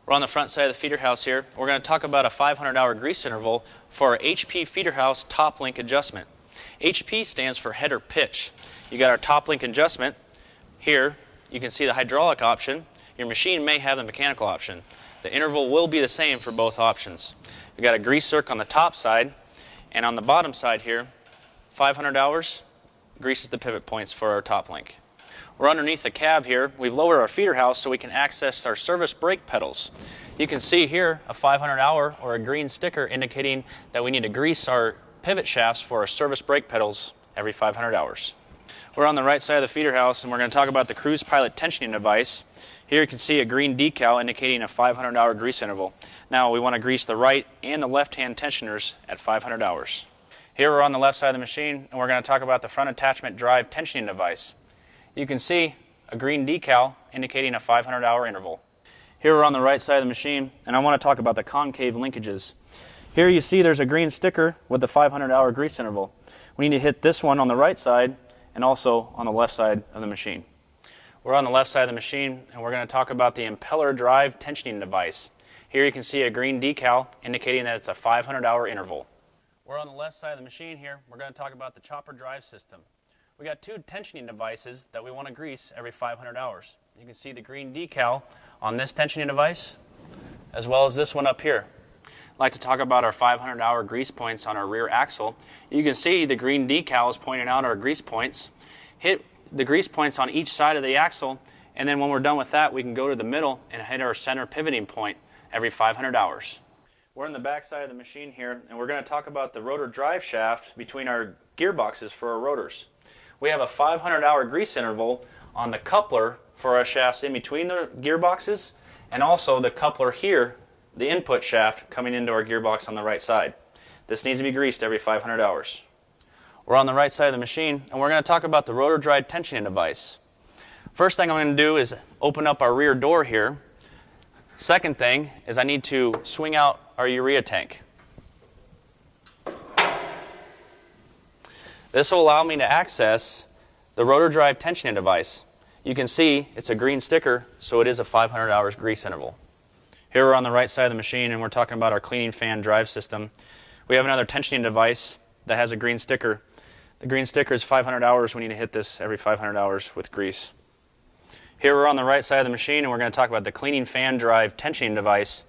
We're on the front side of the feeder house here. We're going to talk about a 500-hour grease interval for our HP feeder house top link adjustment. HP stands for header pitch. You got our top link adjustment. Here you can see the hydraulic option. Your machine may have the mechanical option. The interval will be the same for both options. We got a grease circ on the top side, and on the bottom side here, 500 hours greases the pivot points for our top link. We're underneath the cab here. We've lowered our feeder house so we can access our service brake pedals. You can see here a 500 hour or a green sticker indicating that we need to grease our pivot shafts for our service brake pedals every 500 hours. We're on the right side of the feeder house, and we're going to talk about the Cruise Pilot tensioning device. Here you can see a green decal indicating a 500 hour grease interval. Now we want to grease the right and the left hand tensioners at 500 hours. Here we're on the left side of the machine, and we're going to talk about the front attachment drive tensioning device. You can see a green decal indicating a 500 hour interval. Here we're on the right side of the machine, and I want to talk about the concave linkages. Here you see there's a green sticker with the 500 hour grease interval. We need to hit this one on the right side and also on the left side of the machine. We're on the left side of the machine, and we're going to talk about the Impeller drive tensioning device. Here you can see a green decal indicating that it's a 500 hour interval. We're on the left side of the machine here. We're going to talk about the chopper drive system. We got two tensioning devices that we want to grease every 500 hours. You can see the green decal on this tensioning device as well as this one up here. I'd like to talk about our 500 hour grease points on our rear axle. You can see the green decal is pointing out our grease points. Hit the grease points on each side of the axle, and then when we're done with that, we can go to the middle and hit our center pivoting point every 500 hours. We're on the back side of the machine here, and we're going to talk about the rotor driveshaft between our gearboxes for our rotors. We have a 500 hour grease interval on the coupler for our shafts in between the gearboxes, and also the coupler here, the input shaft coming into our gearbox on the right side. This needs to be greased every 500 hours. We're on the right side of the machine, and we're going to talk about the rotor drive tensioning device. First thing I'm going to do is open up our rear door here. Second thing is I need to swing out our urea tank. This will allow me to access the rotor drive tensioning device. You can see it's a green sticker, so it is a 500 hours grease interval. Here we're on the right side of the machine, and we're talking about our cleaning fan drive system. We have another tensioning device that has a green sticker. The green sticker is 500 hours. We need to hit this every 500 hours with grease. Here we're on the right side of the machine, and we're going to talk about the cleaning fan drive tensioning device.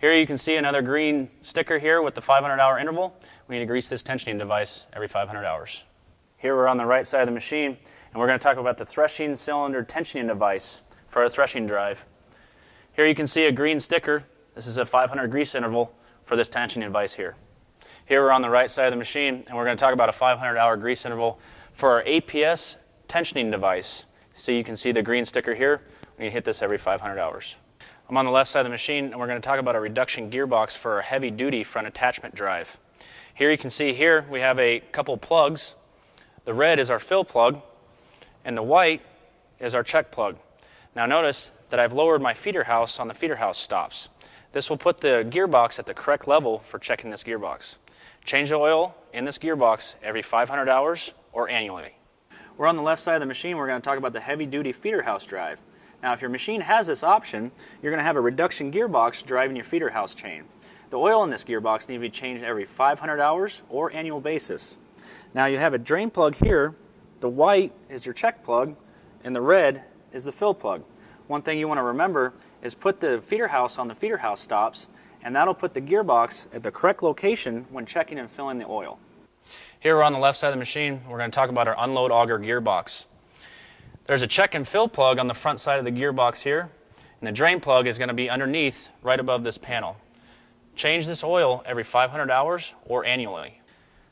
Here you can see another green sticker here with the 500 hour interval. We need to grease this tensioning device every 500 hours. Here we're on the right side of the machine, and we're going to talk about the threshing cylinder tensioning device for our threshing drive. Here you can see a green sticker. This is a 500 grease interval for this tensioning device here. Here we're on the right side of the machine, and we're going to talk about a 500 hour grease interval for our APS tensioning device. So you can see the green sticker here. We hit this every 500 hours. I'm on the left side of the machine, and we're going to talk about a reduction gearbox for our heavy duty front attachment drive. Here you can see here we have a couple plugs. The red is our fill plug, and the white is our check plug. Now notice that I've lowered my feeder house on the feeder house stops. This will put the gearbox at the correct level for checking this gearbox. Change the oil in this gearbox every 500 hours or annually. We're on the left side of the machine. We're going to talk about the heavy duty feeder house drive. Now if your machine has this option, you're going to have a reduction gearbox driving your feeder house chain. The oil in this gearbox needs to be changed every 500 hours or annual basis. Now you have a drain plug here. The white is your check plug, and the red is the fill plug. One thing you want to remember is put the feeder house on the feeder house stops, and that'll put the gearbox at the correct location when checking and filling the oil. Here we're on the left side of the machine. We're going to talk about our unload auger gearbox. There's a check and fill plug on the front side of the gearbox here, and the drain plug is going to be underneath right above this panel. Change this oil every 500 hours or annually.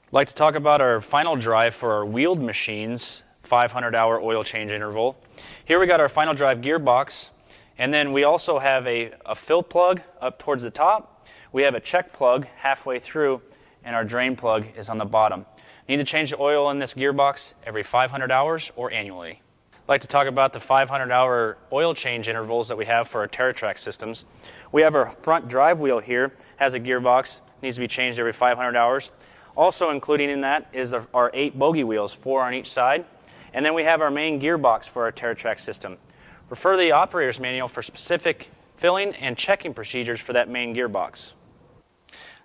I'd like to talk about our final drive for our wheeled machines, 500 hour oil change interval. Here we got our final drive gearbox, and then we also have a fill plug up towards the top. We have a check plug halfway through, and our drain plug is on the bottom. Need to change the oil in this gearbox every 500 hours or annually. I'd like to talk about the 500 hour oil change intervals that we have for our TerraTrack systems. We have our front drive wheel here, has a gearbox, needs to be changed every 500 hours. Also including in that is our 8 bogey wheels, 4 on each side. And then we have our main gearbox for our TerraTrack system. Refer to the operator's manual for specific filling and checking procedures for that main gearbox.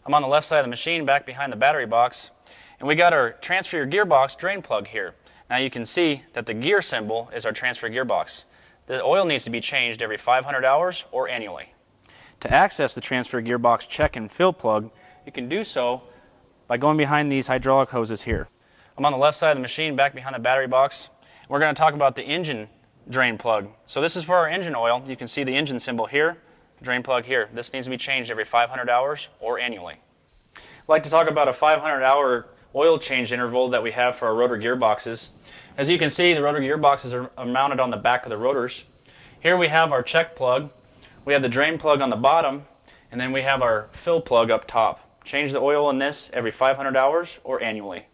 I'm on the left side of the machine, back behind the battery box, and we got our transfer your gearbox drain plug here. Now you can see that the gear symbol is our transfer gearbox. The oil needs to be changed every 500 hours or annually. To access the transfer gearbox check and fill plug, you can do so by going behind these hydraulic hoses here. I'm on the left side of the machine, back behind the battery box. We're going to talk about the engine drain plug. So this is for our engine oil. You can see the engine symbol here, drain plug here. This needs to be changed every 500 hours or annually. I'd like to talk about a 500-hour oil change interval that we have for our rotor gearboxes. As you can see, the rotor gearboxes are mounted on the back of the rotors. Here we have our check plug. We have the drain plug on the bottom, and then we have our fill plug up top. Change the oil in this every 500 hours or annually.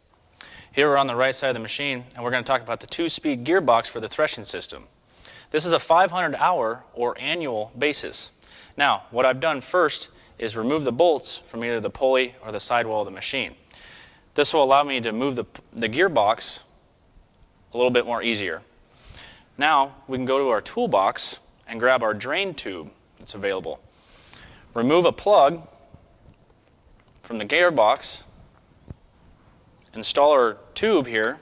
Here we're on the right side of the machine, and we're going to talk about the 2-speed gearbox for the threshing system. This is a 500-hour or annual basis. Now, what I've done first is remove the bolts from either the pulley or the sidewall of the machine. This will allow me to move the gearbox a little bit more easier. Now, we can go to our toolbox and grab our drain tube that's available. Remove a plug from the gearbox, install our tube here,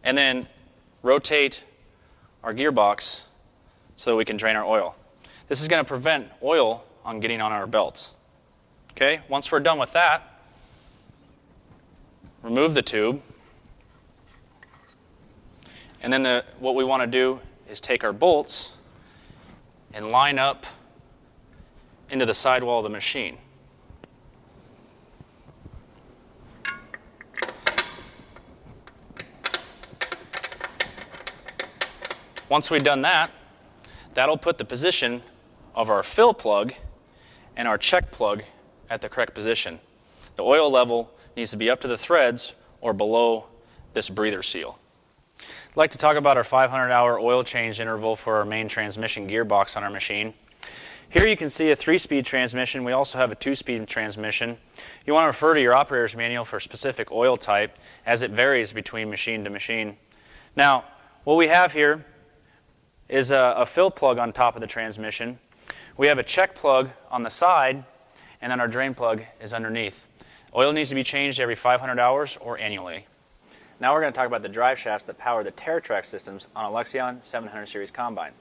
and then rotate our gearbox so that we can drain our oil. This is going to prevent oil on getting on our belts. Okay, once we're done with that, remove the tube, and then what we want to do is take our bolts and line up into the sidewall of the machine. Once we've done that, that'll put the position of our fill plug and our check plug at the correct position. The oil level needs to be up to the threads or below this breather seal. I'd like to talk about our 500-hour oil change interval for our main transmission gearbox on our machine. Here you can see a 3-speed transmission. We also have a 2-speed transmission. You want to refer to your operator's manual for specific oil type, as it varies between machine to machine. Now, what we have here is a fill plug on top of the transmission. We have a check plug on the side, and then our drain plug is underneath. Oil needs to be changed every 500 hours or annually. Now we're going to talk about the drive shafts that power the TerraTrack systems on a Lexion 700 series combine.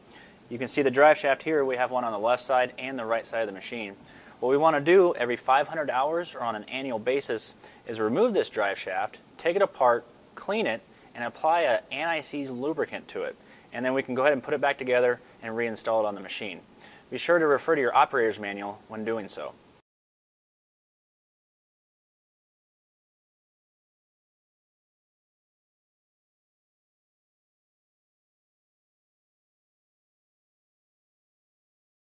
You can see the drive shaft here. We have one on the left side and the right side of the machine. What we want to do every 500 hours or on an annual basis is remove this drive shaft, take it apart, clean it, and apply an anti-seize lubricant to it. And then we can go ahead and put it back together and reinstall it on the machine. Be sure to refer to your operator's manual when doing so.